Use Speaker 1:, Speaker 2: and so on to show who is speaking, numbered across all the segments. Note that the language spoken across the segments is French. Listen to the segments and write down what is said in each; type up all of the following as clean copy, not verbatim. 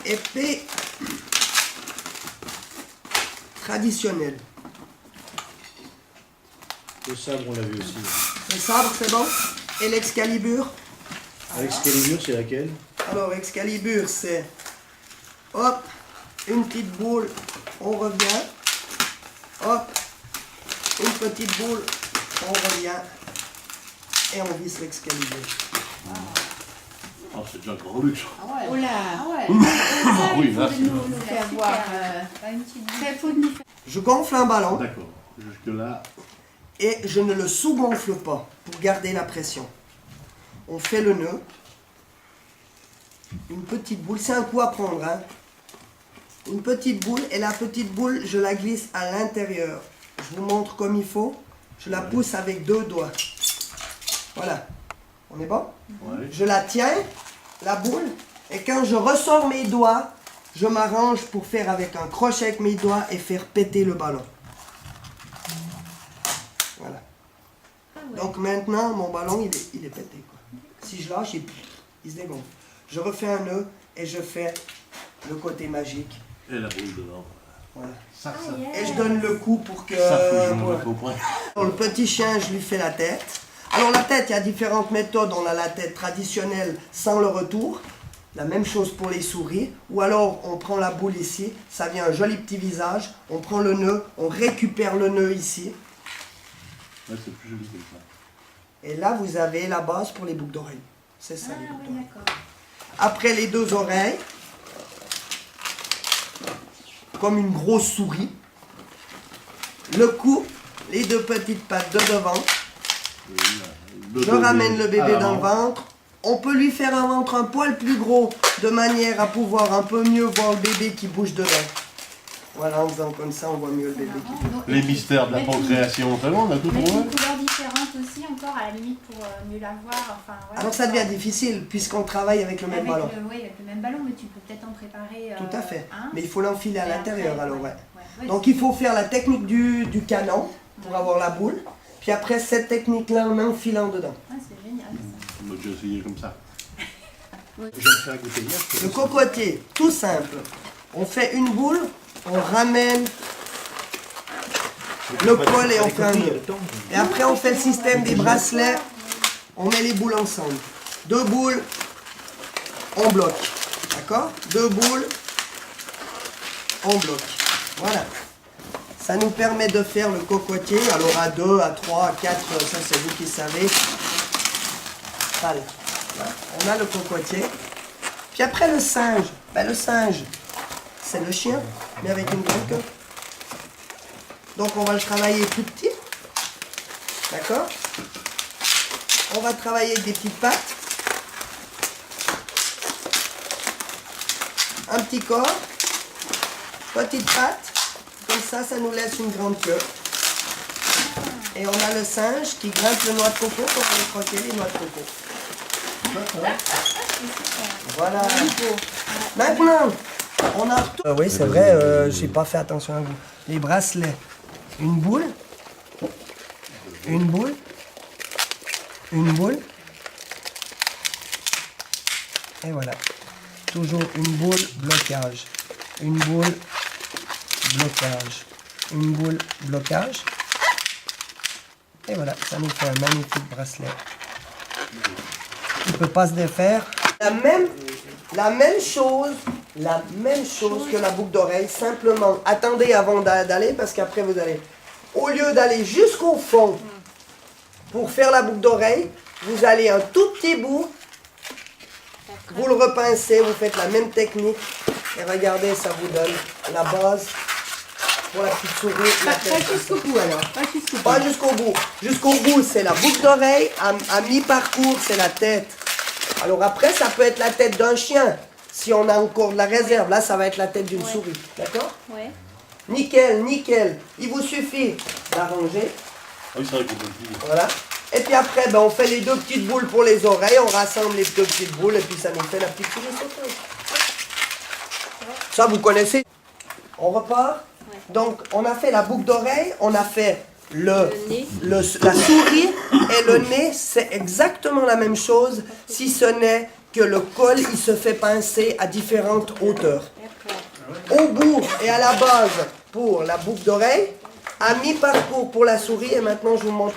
Speaker 1: Épée traditionnelle.
Speaker 2: Le sabre, on l'a vu aussi.
Speaker 1: Le sabre, c'est bon. Et l'Excalibur.
Speaker 2: Excalibur, c'est laquelle?
Speaker 1: Alors, Excalibur, c'est hop, une petite boule, on revient. Hop, une petite boule, on revient. Et on visse l'Excalibur.
Speaker 2: Oh, c'est déjà un grand luxe.
Speaker 3: Oh là,
Speaker 2: Oui, là, c'est
Speaker 3: nous faire voir.
Speaker 1: Je gonfle un ballon
Speaker 2: d'accord. Jusque-là,
Speaker 1: et je ne le sous-gonfle pas pour garder la pression. On fait le nœud. Une petite boule, c'est un coup à prendre, hein. Une petite boule, et la petite boule, je la glisse à l'intérieur. Je vous montre comme il faut. Je la pousse avec 2 doigts. Voilà. On est bon?
Speaker 2: ouais.
Speaker 1: Je la tiens, la boule, et quand je ressors mes doigts, je m'arrange pour faire avec un crochet avec mes doigts et faire péter le ballon. Voilà. Donc maintenant, mon ballon, il est pété, quoi. Si je lâche, il se dégonfle. Je refais un nœud et je fais le côté magique.
Speaker 2: Et la boule devant.
Speaker 1: Voilà.
Speaker 2: Ça.
Speaker 1: Et je donne le coup pour que...
Speaker 2: Ça, faut que je me
Speaker 1: voilà.
Speaker 2: mette au point.
Speaker 1: Pour le petit chien, je lui fais la tête. Alors la tête, il y a différentes méthodes. On a la tête traditionnelle sans le retour. La même chose pour les souris. Ou alors on prend la boule ici, ça vient un joli petit visage. On prend le nœud, on récupère le nœud ici.
Speaker 2: Ouais, c'est plus joli comme ça.
Speaker 1: Et là, vous avez la base pour les boucles d'oreilles. C'est ça, les boucles
Speaker 3: oui,
Speaker 1: d'oreilles.
Speaker 3: d'accord.
Speaker 1: Après les 2 oreilles, comme une grosse souris. Le cou, les 2 petites pattes de devant. Je ramène le bébé dans le ventre. On peut lui faire un ventre un poil plus gros, de manière à pouvoir un peu mieux voir le bébé qui bouge dedans. Voilà, en faisant comme ça, on voit mieux le bébé qui bouge.
Speaker 2: Les mystères de la pancréation, on a tout
Speaker 3: Mettre
Speaker 2: trouvé.
Speaker 3: une couleur différente aussi, encore à la limite pour mieux la voir. Enfin, voilà.
Speaker 1: Alors ça devient difficile, puisqu'on travaille avec le même
Speaker 3: Avec
Speaker 1: ballon.
Speaker 3: oui, avec le même ballon, mais tu peux peut-être en préparer.
Speaker 1: Tout à fait.
Speaker 3: Un,
Speaker 1: Mais il faut l'enfiler à
Speaker 3: et
Speaker 1: l'intérieur,
Speaker 3: après,
Speaker 1: alors ouais.
Speaker 3: ouais,
Speaker 1: Donc il faut faire la technique du canon, pour avoir la boule. Puis après, cette technique-là, en enfilant dedans.
Speaker 3: Ah, c'est génial ça.
Speaker 2: On a déjà essayé comme ça. Je vais le faire goûter hier.
Speaker 1: Le cocotier, tout simple. On fait une boule, on ramène le col et on fait un nœud. Et après, on fait le système des bracelets. On met les boules ensemble. 2 boules, on bloque. D'accord? 2 boules, on bloque. Voilà. Ça nous permet de faire le cocotier. Alors à 2, à 3, à 4, ça c'est vous qui savez. Voilà. On a le cocotier. Puis après le singe. Ben, le singe, c'est le chien, mais avec une grande queue. Donc on va le travailler plus petit. D'accord? On va travailler avec des petites pattes. Un petit corps. Petite patte. Comme ça, ça nous laisse une grande queue. Et on a le singe qui grimpe le noix de coco pour aller croquer les noix de coco. Voilà. Maintenant, on a... oui, c'est vrai, j'ai pas fait attention à vous. Les bracelets. Une boule. Une boule. Une boule. Et voilà. Toujours une boule, blocage. Une boule, blocage. Une boule, blocage. Et voilà, ça nous fait un magnifique bracelet. Il ne peut pas se défaire. La même chose que la boucle d'oreille. Simplement, attendez avant d'aller, parce qu'après vous allez, au lieu d'aller jusqu'au fond pour faire la boucle d'oreille, vous allez un tout petit bout, vous le repincez, vous faites la même technique. Et regardez, ça vous donne la base pour la petite souris.
Speaker 4: Pas jusqu'au bout alors.
Speaker 1: Pas jusqu'au bout. Jusqu'au bout, c'est la boucle d'oreille. À mi-parcours, c'est la tête. Alors après, ça peut être la tête d'un chien. Si on a encore de la réserve, là, ça va être la tête d'une souris. D'accord?
Speaker 3: Ouais.
Speaker 1: Nickel, nickel. Il vous suffit d'arranger.
Speaker 2: Ah oui, c'est vrai qu'on peut le dire.
Speaker 1: Voilà. Et puis après, ben, on fait les 2 petites boules pour les oreilles. On rassemble les 2 petites boules et puis ça nous fait la petite souris sauteuse. Ça, vous connaissez. On repart.
Speaker 4: Ouais.
Speaker 1: Donc, on a fait la boucle d'oreille. On a fait
Speaker 4: Le nez.
Speaker 1: la souris et le nez. C'est exactement la même chose. Si ce n'est que le col, il se fait pincer à différentes hauteurs.
Speaker 4: D'accord.
Speaker 1: Au bout et à la base pour la boucle d'oreille, à mi-parcours pour la souris, et maintenant je vous montre.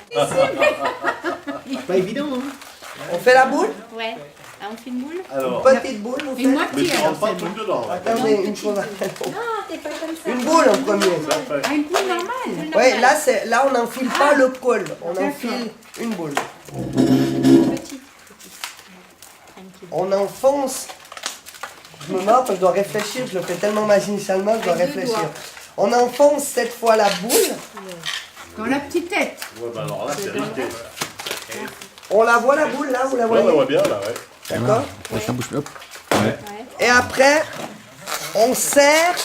Speaker 2: Pas évident, hein.
Speaker 1: On fait la boule,
Speaker 4: Ouais. Ah, on fait une boule?
Speaker 2: Alors,
Speaker 1: petite boule, vous
Speaker 3: Une
Speaker 1: faites.
Speaker 2: mais
Speaker 3: moitié
Speaker 2: tu
Speaker 3: alors
Speaker 2: rentres pas
Speaker 3: c'est
Speaker 2: tout
Speaker 3: bon.
Speaker 2: dedans. Là.
Speaker 1: Attendez, une chose à faire.
Speaker 4: Ah, t'es pas comme ça.
Speaker 1: Une boule en premier.
Speaker 3: Ah, une boule normale.
Speaker 1: Oui, là on n'enfile pas le col, on enfile une boule.
Speaker 4: Petite. Tranquille.
Speaker 1: On enfonce. Je me marre parce que je dois réfléchir, je le fais tellement machinalement que je dois
Speaker 4: Avec 2
Speaker 1: réfléchir.
Speaker 4: doigts.
Speaker 1: On enfonce cette fois la boule,
Speaker 3: Dans la petite tête.
Speaker 2: Ouais, bah alors là, c'est risqué.
Speaker 1: on la voit la boule là, vous la
Speaker 2: Ouais, on la
Speaker 1: voyez?
Speaker 2: voit bien, là, ouais.
Speaker 1: D'accord?
Speaker 5: Ça bouge, hop.
Speaker 4: Ouais.
Speaker 1: Et après, on serre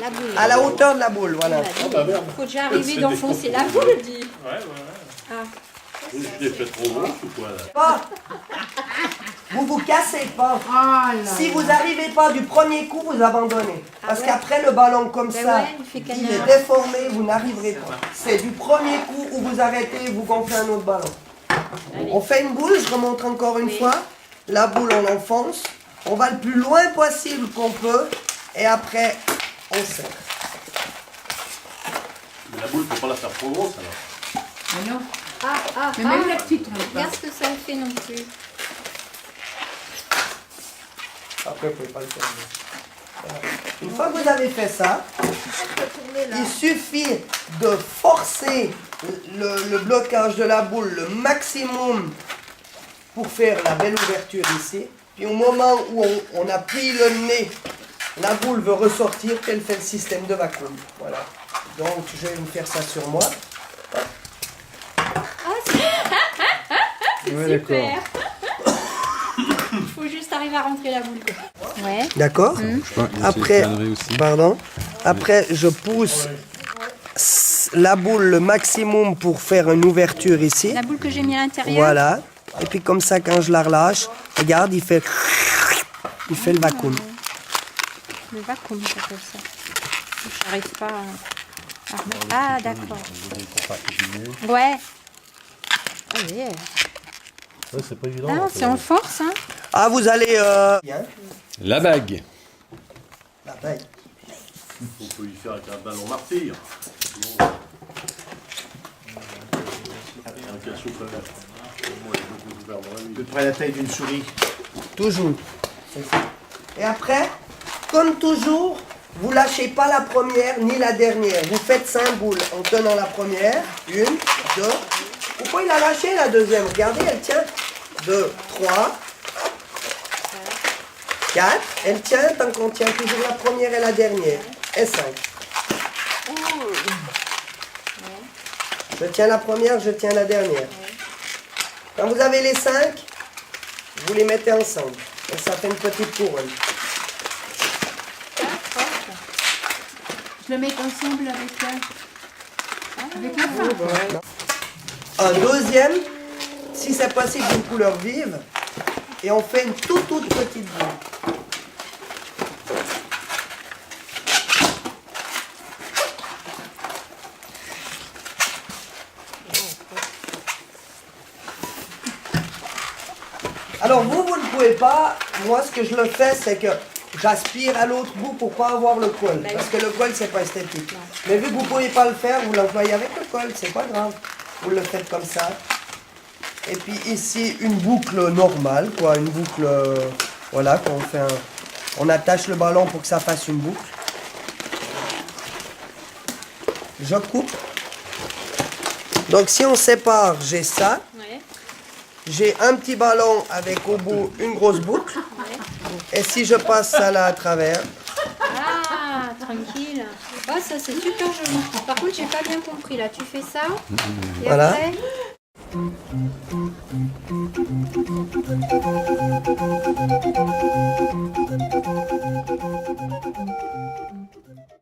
Speaker 4: La boule.
Speaker 1: à la hauteur de la boule, voilà.
Speaker 2: Ah bah merde.
Speaker 4: Faut déjà arriver d'enfoncer la boule, dit. Ah.
Speaker 2: Je l'ai fait trop gros ou quoi, là?
Speaker 1: Pas. Vous vous cassez pas.
Speaker 3: Ah là.
Speaker 1: Si vous n'arrivez pas du premier coup, vous abandonnez. Parce
Speaker 4: ouais.
Speaker 1: qu'après le ballon comme
Speaker 4: Ben
Speaker 1: ça,
Speaker 4: ouais, il fait
Speaker 1: il
Speaker 4: canard.
Speaker 1: est déformé, vous n'arriverez pas. C'est du premier coup où vous arrêtez et vous gonflez un autre ballon.
Speaker 4: Allez.
Speaker 1: On fait une boule, je remonte encore une
Speaker 4: Oui.
Speaker 1: fois. La boule, on l'enfonce. On va le plus loin possible qu'on peut. Et après, on serre.
Speaker 2: Mais la boule, faut pas la faire trop grosse, alors.
Speaker 3: Ah non.
Speaker 4: Ah,
Speaker 3: Mais même la petite, on le fait.
Speaker 4: Regarde ce que ça me fait non plus.
Speaker 1: Après, vous pouvez pas le faire. Voilà. Une fois que vous avez fait ça, il suffit de forcer le blocage de la boule le maximum pour faire la belle ouverture ici. Puis au moment où on appuie le nez, la boule veut ressortir, qu'elle fait le système de vacuum. Voilà. Donc je vais vous faire ça sur moi.
Speaker 4: Super. Il faut juste arriver à rentrer la boule, quoi. Ouais.
Speaker 1: D'accord. Après,
Speaker 5: Aussi.
Speaker 1: pardon. Après, je pousse la boule le maximum pour faire une ouverture ici.
Speaker 4: La boule que j'ai mis à l'intérieur.
Speaker 1: Voilà. Et puis comme ça, quand je la relâche, regarde, il fait le vacuum.
Speaker 4: Le vacuum, j'appelle ça. J'arrive pas à remettre. Ah, d'accord. Ouais. Ah, yeah.
Speaker 2: Ouais, c'est pas évident.
Speaker 4: Ah, c'est en force, hein.
Speaker 1: Ah, vous allez... Bien.
Speaker 5: La bague.
Speaker 1: La bague.
Speaker 2: On peut y faire avec un ballon martyr. Sinon, un cassou quand même. Moi, j'ai beaucoup ouvert dans la nuit.
Speaker 6: À peu près la taille d'une souris.
Speaker 1: Toujours. C'est ça. Et après, comme toujours, vous lâchez pas la première ni la dernière. Vous faites 5 boules en tenant la première. 1, 2. Pourquoi il a lâché la deuxième? Regardez, elle tient. 2, 3, 4. Elle tient tant qu'on tient toujours la première et la dernière. Et 5. Je tiens la première, je tiens la dernière. Quand vous avez les 5, vous les mettez ensemble. Et ça fait une petite couronne.
Speaker 3: Je le mets ensemble avec la fin.
Speaker 1: Un deuxième, si c'est possible, d'une couleur vive. Et on fait une toute petite boule. Alors vous ne pouvez pas, moi ce que je le fais c'est que j'aspire à l'autre bout pour pas avoir le col, parce que le col c'est pas esthétique. Mais vu que vous ne pouvez pas le faire, vous l'employez avec le col, c'est pas grave. Vous le faites comme ça. Et puis ici une boucle normale, quoi, une boucle, voilà, qu'on fait on attache le ballon pour que ça fasse une boucle. Je coupe. Donc si on sépare, j'ai ça.
Speaker 4: Ouais.
Speaker 1: J'ai un petit ballon avec au bout une grosse boucle. Et si je passe ça là à travers,
Speaker 4: Ah, tranquille. Oh, ça c'est super joli. Par contre, j'ai pas bien compris là. Tu fais ça. Et
Speaker 1: Voilà.
Speaker 4: après,